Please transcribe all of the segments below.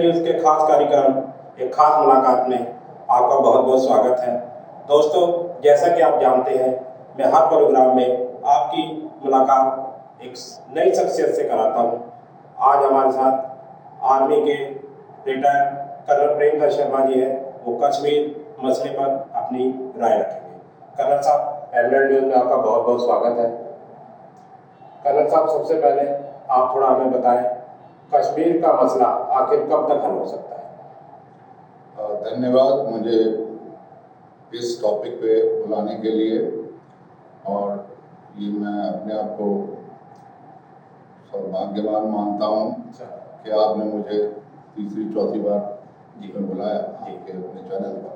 News के खास कार्यक्रम एक खास मुलाकात में आपका बहुत बहुत स्वागत है। दोस्तों, जैसा कि आप जानते हैं, मैं हर प्रोग्राम में आपकी मुलाकात एक नई शख्सियत से कराता हूं। आज हमारे साथ आर्मी के रिटायर कर्नल प्रेमदर शर्मा जी हैं। वो कश्मीर मसले पर अपनी राय रखेंगे। कर्नल साहब, एमनेट न्यूज़ में आपका बहुत बहुत स्वागत है। कर्नल साहब, सबसे पहले आप थोड़ा हमें बताएं, कश्मीर का मसला आखिर कब तक हल हो सकता है? धन्यवाद मुझे इस टॉपिक पे बुलाने के लिए, और ये मैं अपने आप को सौभाग्यवान मानता हूँ कि आपने मुझे तीसरी चौथी बार में बुलाया आपके अपने चैनल पर।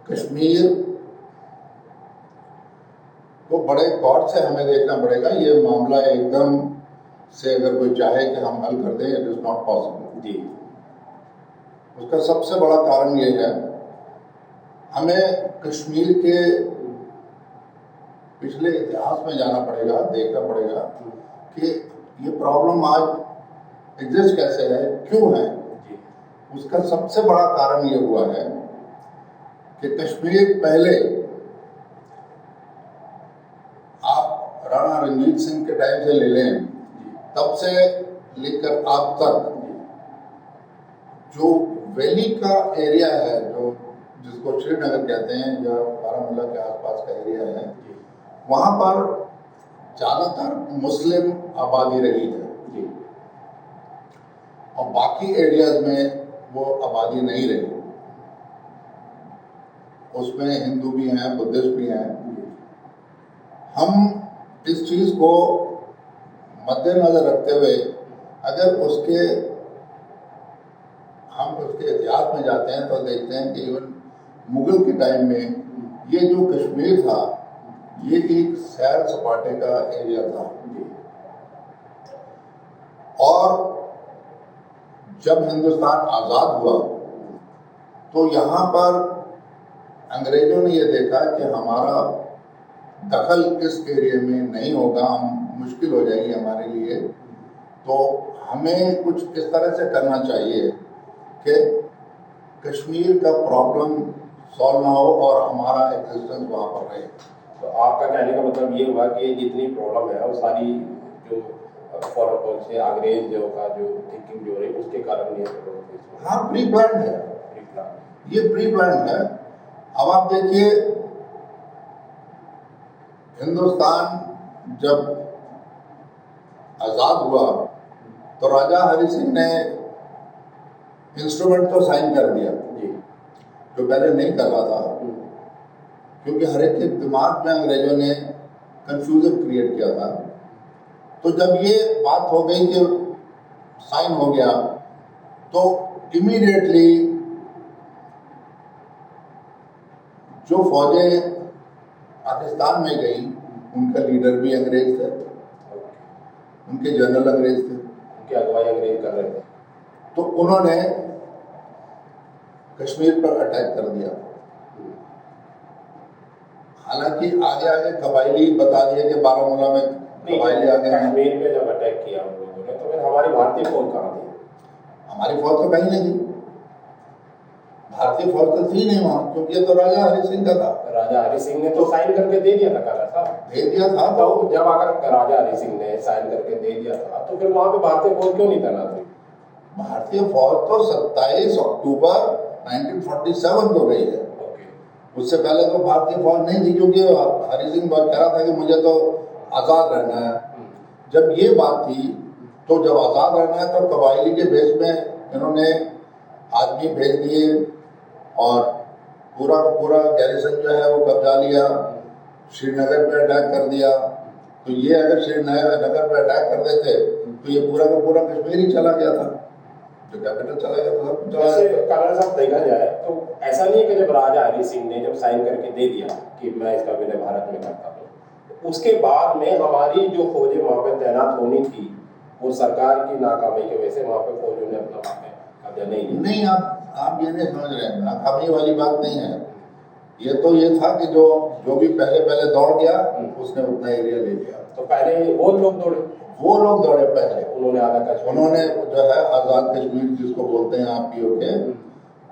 कश्मीर को बड़े गौर से हमें देखना पड़ेगा। ये मामला एकदम से अगर कोई चाहे कि हम हल कर दें, इट इज नॉट पॉसिबल जी। उसका सबसे बड़ा कारण ये है, हमें कश्मीर के पिछले इतिहास में जाना पड़ेगा, देखना पड़ेगा कि ये प्रॉब्लम आज एग्जिस्ट कैसे है, क्यों है। उसका सबसे बड़ा कारण ये हुआ है कि कश्मीर पहले आप राणा रणजीत सिंह के टाइम से ले लें, तब से लेकर अब तक जो वैली का एरिया है, जो जिसको श्रीनगर कहते हैं या बारामूला के आसपास का एरिया है, वहाँ पर ज़्यादातर मुस्लिम आबादी रही है और बाकी एरियाज में वो आबादी नहीं रही। उसमें हिंदू भी हैं, बुद्धिस्ट भी हैं। हम इस चीज़ को मद्देनजर रखते हुए अगर हम उसके इतिहास में जाते हैं तो देखते हैं कि इवन मुगल के टाइम में ये जो कश्मीर था, ये एक सैर सपाटे का एरिया था। और जब हिंदुस्तान आज़ाद हुआ तो यहाँ पर अंग्रेजों ने ये देखा कि हमारा दखल इस एरिया में नहीं होगा, हम मुश्किल हो जाएगी हमारे लिए, तो हमें कुछ इस तरह से करना चाहिए कि कश्मीर का प्रॉब्लम सॉल्व ना हो और हमारा एग्जिस्टेंस वहाँ पर रहे। तो आपका कहने का मतलब ये हुआ कि जितनी प्रॉब्लम है वो सारी जो फॉरेन पॉलिसी अंग्रेज जो का जो थिंकिंग जो रही उसके कारण ये प्रॉब्लम। हाँ, प्री प्लान है, ये प्री प्लान है। अब आप देखिए, हिंदुस्तान जब आज़ाद हुआ तो राजा हरि सिंह ने इंस्ट्रूमेंट तो साइन कर दिया जो पहले नहीं कर रहा था, क्योंकि हर एक के दिमाग में अंग्रेजों ने कंफ्यूजन क्रिएट किया था। तो जब ये बात हो गई कि साइन हो गया, तो इमीडिएटली जो फौजें पाकिस्तान में गई, उनका लीडर भी अंग्रेज थे, उनके जनरल अंग्रेज थे, उनकी अगुवाई अंग्रेज कर रहे थे। तो उन्होंने कश्मीर पर अटैक कर दिया। हालांकि आगे आगे कबायली बता दिया कि बारामूला में कबायली आ गए। कश्मीर में जब अटैक किया उन लोगों ने, तो फिर हमारी भारतीय फौज कहाँ थी? हमारी फौज तो कहीं नहीं थी, भारतीय फौज तो थी नहीं वहाँ, क्योंकि ये तो राजा हरि सिंह का था। राजा हरि सिंह ने तो साइन करके दे दिया था कर्नल साहब, दे दिया था। तो जब अगर राजा हरि सिंह ने साइन करके दे दिया था, तो फिर वहाँ पे भारतीय फौज क्यों नहीं तैनात हुई? भारतीय फौज तो 27 अक्टूबर 1947 को गई है। उससे पहले तो भारतीय फौज नहीं थी, क्योंकि हरि सिंह कह रहा था कि मुझे तो आज़ाद रहना है। जब ये बात थी, तो जब आज़ाद रहना है तो कबायली के बेस में इन्होंने आदमी भेज दिए और पूरा का पूरा गैरिसन जो है वो कब्जा लिया, श्रीनगर पे अटैक कर दिया। तो ये अगर श्रीनगर पे अटैक कर देते तो ये पूरा का पूरा कश्मीर ही चला गया था, जो कैपिटल चला गया था, सब चला गया। कर्नल साहब, देखा जाए तो ऐसा नहीं है कि जब राजा हरि सिंह ने जब साइन करके दे दिया कि मैं इसका विलय भारत में करता हूँ, उसके बाद में हमारी जो फौजें वहाँ पे तैनात होनी थी, वो सरकार की नाकामी की वजह से वहाँ पे फौजों ने अपना वहाँ पे कब्जा नहीं लिया। नहीं, आप ये नहीं समझ रहे हैं, नाकामी वाली बात नहीं है। ये तो ये था कि जो भी पहले दौड़ गया उसने उतना एरिया ले लिया। तो पहले वो लोग दौड़े, वो लोग दौड़े पहले, उन्होंने आधा कश्मीर, उन्होंने जो है आज़ाद कश्मीर जिसको बोलते हैं आप पीओके,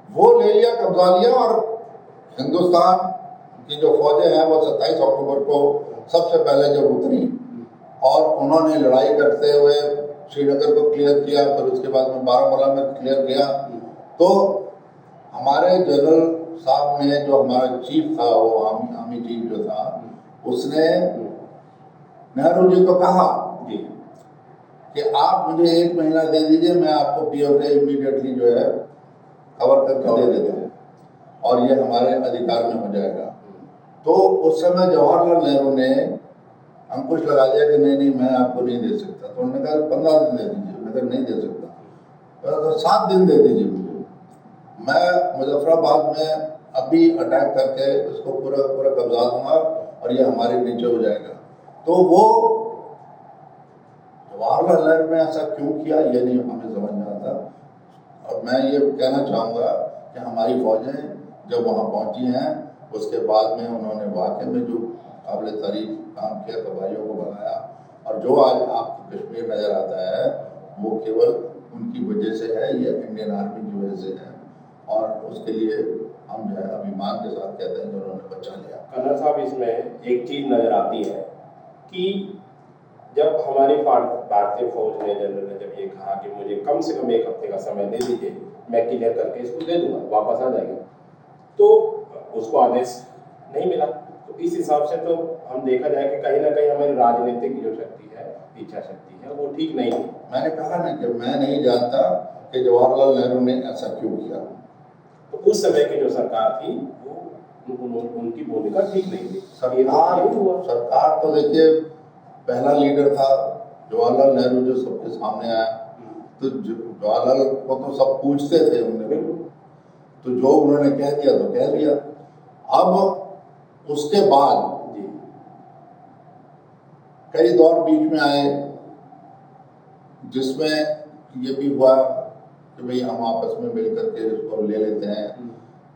वो ले लिया, कब्जा लिया। और हिंदुस्तान की जो फौजें हैं वो 27 अक्टूबर को सबसे पहले जब उतरी और उन्होंने लड़ाई करते हुए श्रीनगर को क्लियर किया, फिर उसके बाद में बारामूला में क्लियर किया, तो हमारे जनरल साहब ने, जो हमारा चीफ था, वो आर्मी चीफ जो था, उसने नेहरू जी को कहा कि आप मुझे 1 महीना दे दीजिए, मैं आपको पीओके इमीडिएटली जो है कवर करके दे देता हूँ और ये हमारे अधिकार में हो जाएगा। तो उस समय जवाहरलाल नेहरू ने अंकुश लगा दिया कि नहीं मैं आपको नहीं दे सकता। तो उन्होंने कहा 15 दिन दे दीजिए। मैं कहा नहीं दे सकता। तो 7 दिन दे दीजिए मुझे, मैं मुजफ्फराबाद में अभी अटैक करके उसको पूरा कब्जा दूंगा और ये हमारे नीचे हो जाएगा। तो वो जवाहरलाल नेहरू ने ऐसा क्यों किया ये नहीं हमें समझ में आता। और मैं ये कहना चाहूँगा कि हमारी फौजें जब वहाँ पहुँची हैं, उसके बाद में उन्होंने वाकई में जो काबिल तारीफ काम किया, तबाहियों को बनाया, और जो आज आपको कश्मीर नज़र आता है वो केवल उनकी वजह से है, ये इंडियन आर्मी की वजह से है। और उसके लिए हम जो है अभिमान के साथ कहते हैं कि उन्होंने बचा लिया। कर्नल साहब, इसमें एक चीज़ नज़र आती है कि जब हमारी भारतीय फौज ने, जनरल ने जब ये कहा कि मुझे कम से कम 1 हफ्ते का समय दे दीजिए, मैं क्लियर करके इसको दे दूंगा, वापस आ जाएगा, तो उसको आदेश नहीं मिला। तो इस हिसाब से तो हम देखा जाए कि कहीं ना कहीं हमारी राजनीतिक जो शक्ति है, इच्छा शक्ति है, वो ठीक नहीं है। मैंने कहा ना कि मैं नहीं जानता कि जवाहरलाल नेहरू ने ऐसा क्यों किया। तो उस समय की जो सरकार थी वो उनकी भूमिका ठीक नहीं थी। सरकार तो देखिए, पहला लीडर था जवाहरलाल नेहरू जो सबके सामने आया, तो जवाहरलाल को तो सब पूछते थे उन्होंने, तो जो उन्होंने कह दिया तो कह दिया। अब उसके बाद कई दौर बीच में आए जिसमें ये भी हुआ कि भाई हम आपस में मिल करके इसको ले लेते हैं,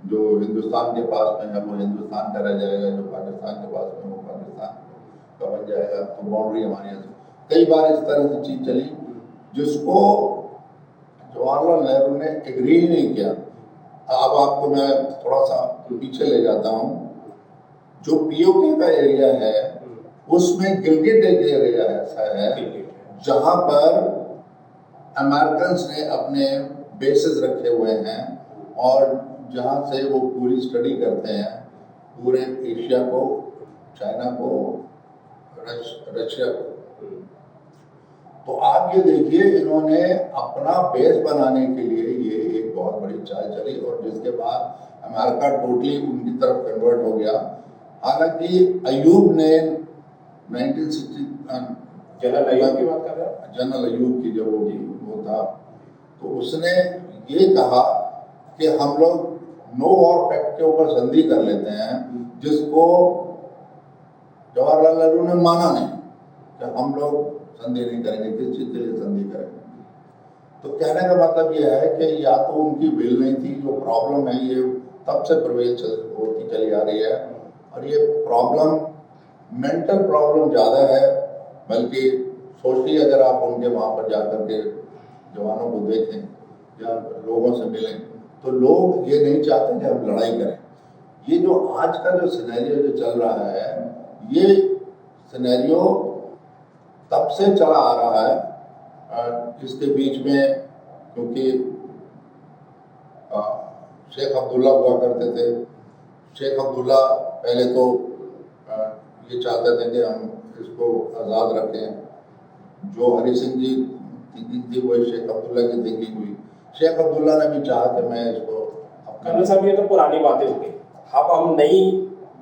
जो हिंदुस्तान के पास में है वो हिंदुस्तान का रह जाएगा, जो पाकिस्तान के पास में वो पाकिस्तान का बन जाएगा, तो बाउंड्री हमारी है। कई बार इस तरह की चीज चली जिसको जवाहरलाल नेहरू ने एग्री ही नहीं किया। अब आपको मैं थोड़ा सा पीछे ले जाता हूँ। जो पीओके का एरिया है उसमें गिलगिट एक एरिया ऐसा है जहाँ पर अमेरिकन ने अपने बेसेस रखे हुए हैं और जहाँ से वो पूरी स्टडी करते हैं पूरे एशिया को, चाइना को, रशिया को। तो आप ये देखिए, इन्होंने अपना बेस बनाने के लिए ये एक बहुत बड़ी चाल चली और जिसके बाद अमेरिका टोटली उनकी तरफ कन्वर्ट हो गया। हालांकि अयूब ने 1960 जनरल अयूब की बात कर रहे हैं, जनरल अयूब की जो वो था, तो उसने ये कहा कि हम लोग नो वॉर पैक्ट के ऊपर संधि कर लेते हैं, जिसको जवाहरलाल नेहरू ने माना नहीं कि हम लोग संधि नहीं करेंगे। किस चीज के लिए संधि करेंगे? तो कहने का मतलब ये है कि या तो उनकी विल नहीं थी, जो प्रॉब्लम है ये तब से प्रवेश होती चली आ रही है और ये प्रॉब्लम मेंटल प्रॉब्लम ज़्यादा है। बल्कि सोचिए, अगर आप उनके वहाँ पर जाकर के जवानों को देखें या लोगों से मिलें तो लोग ये नहीं चाहते कि हम लड़ाई करें। ये जो आज का जो सिनेरियो जो चल रहा है, ये सिनेरियो तब से चला आ रहा है। इसके बीच में क्योंकि शेख अब्दुल्ला हुआ करते थे, शेख अब्दुल्ला पहले तो ये चाहते थे कि हम इसको आज़ाद रखें। जो हरी सिंह जी थिंकिंग थी वही शेख अब्दुल्ला की थिंकिंग हुई। शेख अब्दुल्ला ने भी चाहा कि मैं इसको। कर्नल साहब, ये तो पुरानी बातें हो गई। अब हम नई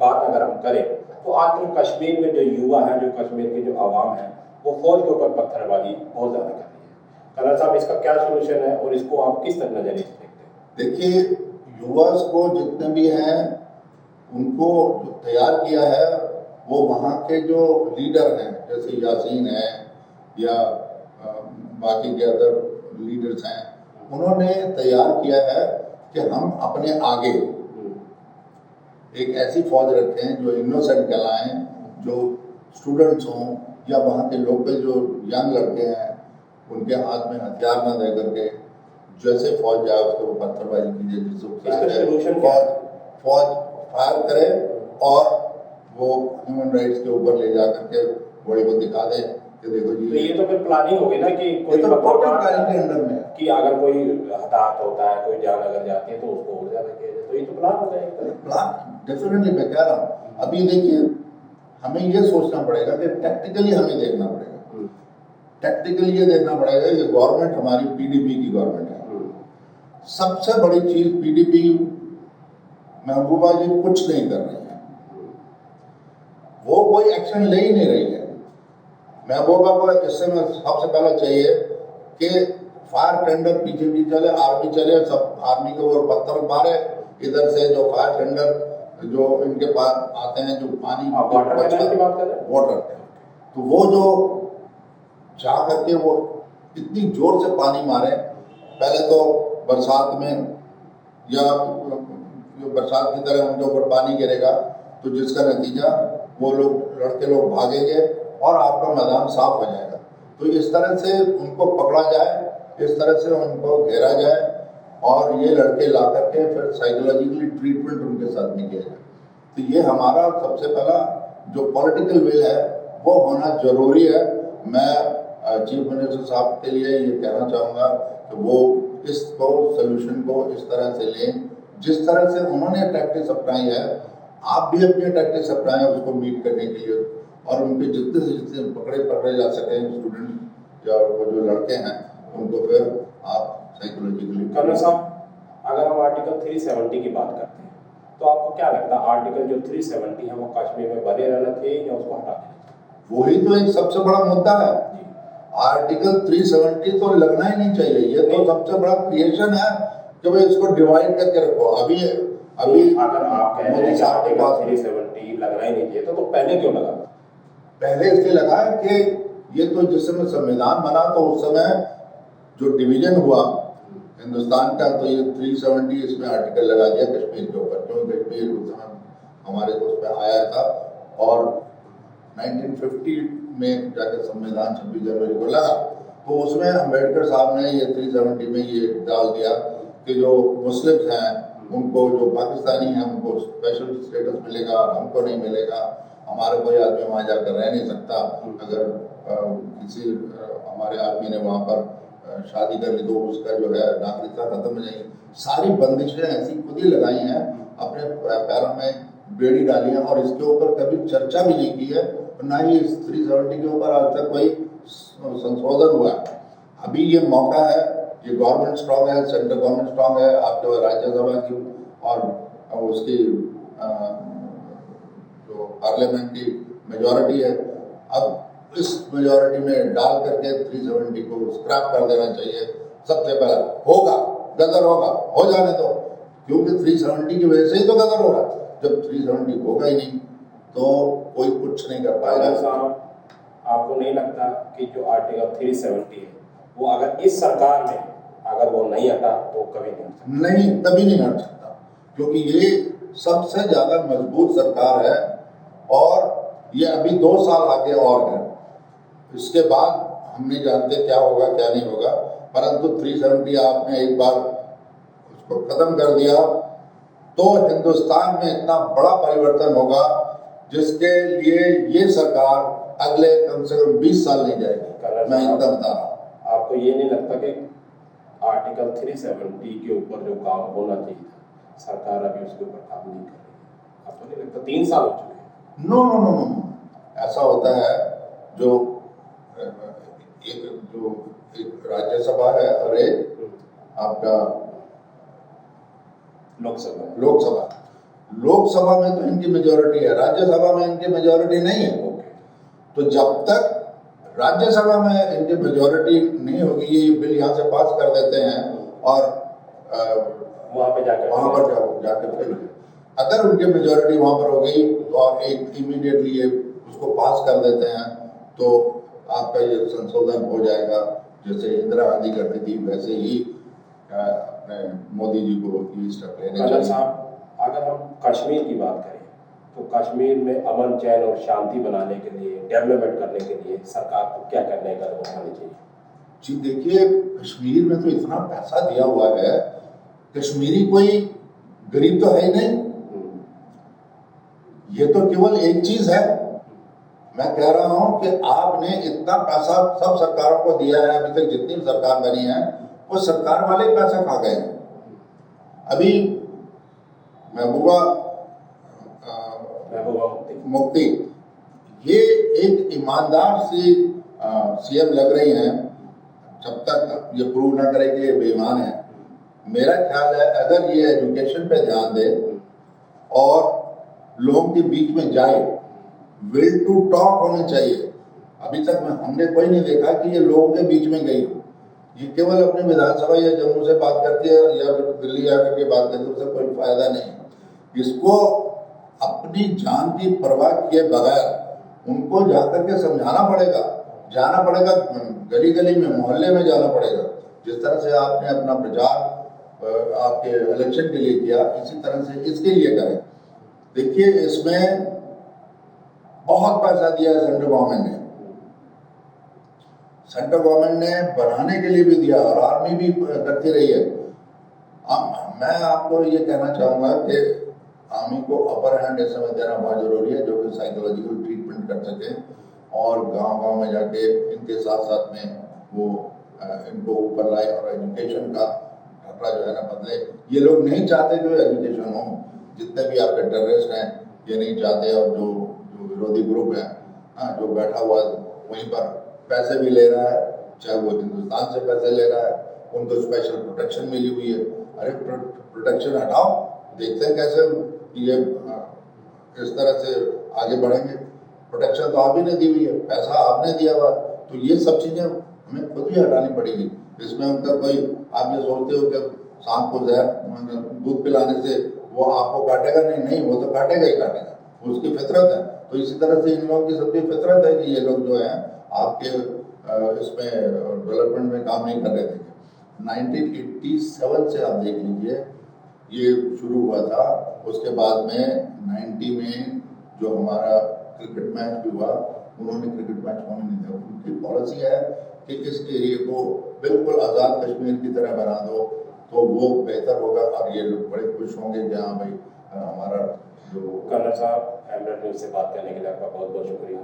बात अगर हम करें तो आजकल कश्मीर में जो युवा है, जो कश्मीर की जो आवाम है, वो फौज के ऊपर पत्थरबाजी बहुत ज़्यादा कर रही है। कर्नल साहब, इसका क्या सोल्यूशन है और इसको आप किस तरह नजरिए से देखते हैं? देखिए, युवा को जितने भी हैं उनको जो तैयार किया है वो वहाँ के जो लीडर हैं, जैसे यासीन है या बाकी के अदर लीडर्स हैं, उन्होंने तैयार किया है कि हम अपने आगे एक ऐसी फौज रखें जो इनोसेंट कहलाएं, जो स्टूडेंट्स हों या वहाँ के लोकल जो यंग लड़के हैं उनके हाथ में हथियार न दे करके जैसे फौज जाए उसके वो पत्थरबाजी कीजिए, जिससे फौज फायर करे और वो ह्यूमन राइट्स के ऊपर ले जा करके बॉडी को दिखा दे कि देखो जी। तो ये तो फिर प्लानिंग होगी ना कि कोई तो टोटल प्लानिंग के अंडर में कि अगर कोई हताहत होता है, कोई जान अगर जाती है तो उसको और ज्यादा किया जाए, तो ये तो प्लान होता है। प्लान डेफिनेटली मैं कह रहा हूँ। अभी देखिए हमें ये सोचना पड़ेगा कि टैक्टिकली हमें देखना पड़ेगा, टैक्टिकली ये देखना पड़ेगा कि गवर्नमेंट हमारी पीडीपी की गवर्नमेंट है। सबसे बड़ी चीज पीडीपी महबूबा जी कुछ नहीं कर रही है, वो कोई एक्शन ले ही नहीं रही है। महबूबा को इससे में सबसे पहले चाहिए कि फायर टेंडर पीछे भी चले, आर्मी चले, सब आर्मी के ऊपर पत्थर मारे, इधर से जो फायर टेंडर जो इनके पास आते हैं, जो पानी वाटर की बात कर रहे हैं, वाटर, तो वो जो जा करके वो इतनी जोर से पानी मारे, पहले तो बरसात में या बरसात की तरह उनके ऊपर पानी गिरेगा तो जिसका नतीजा वो लोग लड़के लोग भागेंगे और आपका मैदान साफ हो जाएगा। तो इस तरह से उनको पकड़ा जाए, इस तरह से उनको घेरा जाए और ये लड़के ला करके फिर साइकोलॉजिकली ट्रीटमेंट उनके साथ में किया जाए। तो ये हमारा सबसे पहला जो पॉलिटिकल विल है वो होना जरूरी है। मैं चीफ मिनिस्टर साहब के लिए ये कहना चाहूँगा कि वो इसको सोल्यूशन को इस तरह से लें जिस तरह से उन्होंने टैक्टिक्स अपनाई है, आप भी अपनी टैक्टिक्स अपनाएं उसको मीट करने के लिए, और उनके जितने से जितने पकड़े जा सके स्टूडेंट या वो जो लड़के हैं उनको फिर आप साइकोलॉजिकली। कर्नल साहब, अगर हम आर्टिकल 370 की बात करते हैं तो आपको क्या लगता है आर्टिकल जो 370 है वो कश्मीर में बने रहना चाहिए या उसको हटा देना चाहिए? वही तो एक सबसे बड़ा मुद्दा है। आर्टिकल 370 तो लगना ही नहीं चाहिए। ये तो सबसे बड़ा क्रिएशन है कि भाई इसको डिवाइड करके रखो। अभी अगर आप कह रहे हैं कि आर्टिकल 370 लगना ही नहीं चाहिए तो पहले क्यों लगा? पहले इसलिए लगा है कि ये तो जिस समय संविधान बना तो उस समय जो डिवीजन हुआ हिंदुस्तान का, तो ये 370 इसमें आर्टिकल लगा दिया कश्मीर के ऊपर, क्योंकि कश्मीर उस समय हमारे उस पर आया था और 1950 में जाकर संविधान 26 जनवरी को लगा। तो उसमें अम्बेडकर साहब ने ये 370 में ये डाल दिया कि जो मुस्लिम्स हैं उनको, जो पाकिस्तानी हैं उनको स्पेशल स्टेटस मिलेगा और हमको नहीं मिलेगा। हमारे कोई आदमी वहाँ जाकर रह नहीं सकता, अगर किसी हमारे आदमी ने वहाँ पर शादी कर ली तो उसका जो है नागरिकता खत्म हो जाएगी। सारी बंदिशें ऐसी खुद ही लगाई हैं, अपने पैरों में बेड़ी डाली है और इसके ऊपर कभी चर्चा भी नहीं की है, ना ही इस 370 के ऊपर आज तक कोई संशोधन हुआ है। अभी ये मौका है, ये गवर्नमेंट स्ट्रांग है, सेंट्रल गवर्नमेंट स्ट्रांग है, आपके राज्यसभा की और उसकी जो पार्लियामेंट की मेजॉरिटी है, अब इस मेजॉरिटी में डाल करके 370 को स्क्रैप कर देना चाहिए। सबसे पहला होगा गदर होगा, हो जाने दो, क्योंकि 370 की वजह से ही तो गदर हो रहा है। जब 370 होगा ही नहीं तो कोई कुछ नहीं कर पाएगा। साहब, आपको नहीं लगता कि जो आर्टिकल 370 है वो अगर इस सरकार में अगर वो नहीं हटा तो कभी नहीं हट सकता? नहीं, कभी नहीं हट सकता, क्योंकि ये सबसे ज़्यादा मजबूत सरकार है और ये अभी 2 साल आगे और है। इसके बाद हम नहीं जानते क्या होगा क्या नहीं होगा, परंतु 370 आपने एक बार उसको खत्म कर दिया तो हिंदुस्तान में इतना बड़ा परिवर्तन होगा जिसके लिए ये सरकार अगले कम से कम 20 साल नहीं जाएगी। मैं इतना बता रहा हूँ। आपको ये नहीं लगता कि आर्टिकल 370 के ऊपर जो काम होना चाहिए था सरकार अभी उसके ऊपर काम नहीं कर रही है? आपको नहीं लगता 3 साल हो चुके हैं? नो नो नो नो, ऐसा होता है जो एक राज्यसभा है और एक आपका लोकसभा में तो इनकी मेजॉरिटी है, राज्यसभा में इनकी मेजॉरिटी नहीं है। तो जब तक राज्यसभा में इनकी मेजॉरिटी नहीं होगी, ये बिल यहाँ से पास कर देते हैं और वहाँ पर जाकर फिर अगर उनकी मेजॉरिटी वहाँ पर हो गई और एक इमीडिएटली ये उसको पास कर देते हैं तो आपका ये संशोधन हो जाएगा। जैसे इंदिरा गांधी करती थी वैसे ही अपने मोदी जी को ये स्टेप लेने चाहिए। साहब, अगर हम कश्मीर की बात करें तो कश्मीर में अमन चैन और शांति बनाने के लिए, डेवलपमेंट करने के लिए सरकार को क्या करने का उठानी चाहिए? जी देखिए, कश्मीर में तो इतना पैसा दिया हुआ है, कश्मीरी कोई गरीब तो है ही नहीं। ये तो केवल एक चीज है, मैं कह रहा हूं कि आपने इतना पैसा सब सरकारों को दिया है, अभी तक जितनी सरकार बनी है वो सरकार वाले पैसा खा गए हैं। अभी महबूबा मुफ्ती ये एक ईमानदार सी सीएम लग रही हैं, जब तक ये प्रूव ना करे कि ये बेईमान है। मेरा ख्याल है अगर ये एजुकेशन पे ध्यान दे और लोगों के बीच में जाए, विल टू टॉक होने चाहिए। अभी तक हमने कोई नहीं देखा कि ये लोगों के बीच में गई हो। ये केवल अपने विधानसभा या जम्मू से बात करती है या फिर दिल्ली आकर के बात करती है, उससे कोई फायदा नहीं। इसको अपनी जान की परवाह किए बगैर उनको जाकर के समझाना पड़ेगा, जाना पड़ेगा, गली गली में, मोहल्ले में जाना पड़ेगा। जिस तरह से आपने अपना प्रचार आपके इलेक्शन के लिए किया, इसी तरह से इसके लिए करें। देखिए, इसमें बहुत पैसा दिया है सेंट्रल गवर्नमेंट ने। सेंट्रल गवर्नमेंट ने बनाने के लिए भी दिया और आर्मी भी करती रही है। मैं आपको ये कहना चाहूँगा कि आर्मी को अपर हैंड इस समय देना बहुत जरूरी है, जो कि साइकोलॉजिकल ट्रीटमेंट कर सके और गांव-गांव में जाके इनके साथ साथ में वो इनको ऊपर लाए और एजुकेशन का ढांचा जो है ना बदले। ये लोग नहीं चाहते जो एजुकेशन हो, जितने भी आपके टेररिस्ट हैं ये नहीं चाहते, और जो विरोधी ग्रुप है जो बैठा हुआ वहीं पर पैसे भी ले रहा है, चाहे वो हिंदुस्तान से पैसे ले रहा है, उनको स्पेशल प्रोटेक्शन मिली हुई है। अरे प्रोटेक्शन हटाओ, देखते हैं कैसे ये इस तरह से आगे बढ़ेंगे। प्रोटेक्शन तो आप ही ने दी हुई है, पैसा आपने दिया हुआ, तो ये सब चीजें हमें खुद ही हटानी पड़ेगी। इसमें उनका कोई, आप ये सोचते हो कि सांप को जहर दूध पिलाने से वो आपको काटेगा, नहीं, वो तो काटेगा ही काटेगा, उसकी फितरत है। तो इसी तरह से इन लोगों की सबकी फितरत है कि ये लोग जो है आपके इसमें डेवलपमेंट में काम नहीं कर रहे थे। 1987 से आप देख लीजिए ये शुरू हुआ था, उसके बाद में 90 में जो हमारा क्रिकेट मैच भी हुआ, उन्होंने क्रिकेट मैच होने नहीं दिया। उनकी पॉलिसी है कि इस एरिया को बिल्कुल आज़ाद कश्मीर की तरह बना दो, तो वो बेहतर होगा। और ये लोग बड़े खुश होंगे कि हाँ भाई हमारा जो कर्नल साहब, एमरेट न्यूज़ से बात करने के लिए आपका बहुत बहुत शुक्रिया।